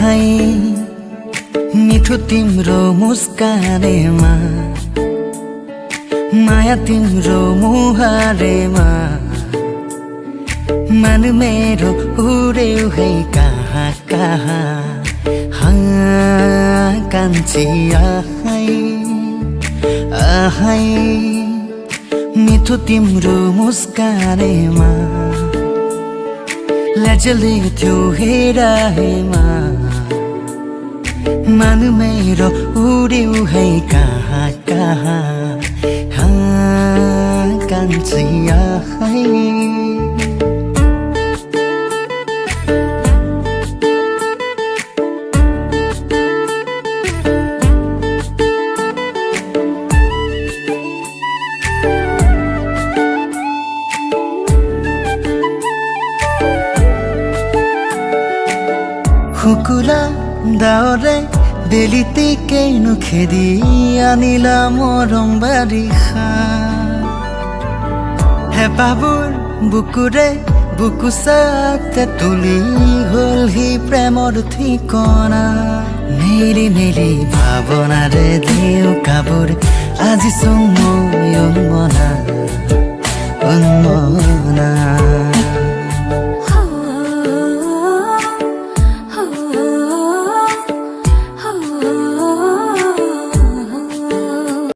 आहाई मिठो तिम्रो मुस्कानेमा माया तिम्रो मुहारेमा मन मेरो उड्यो है कहाँ कहाँ कान्छी आहाई आहाई मिठो तिम्रो मुस्कानेमा लजले थियो हेराहेमा मन मेरो उड्यो है कहाँ कहाँ कान्छी आहाई हुकुला दाओरे बेलितिकै नुखेदी आनिला मरम बारिखा हे बाबुर बुकुरे बुकु साथे तुली हल हि प्रेमर ठिकना मेरी मेरी भावना रे देउ काबुर আজি समय मना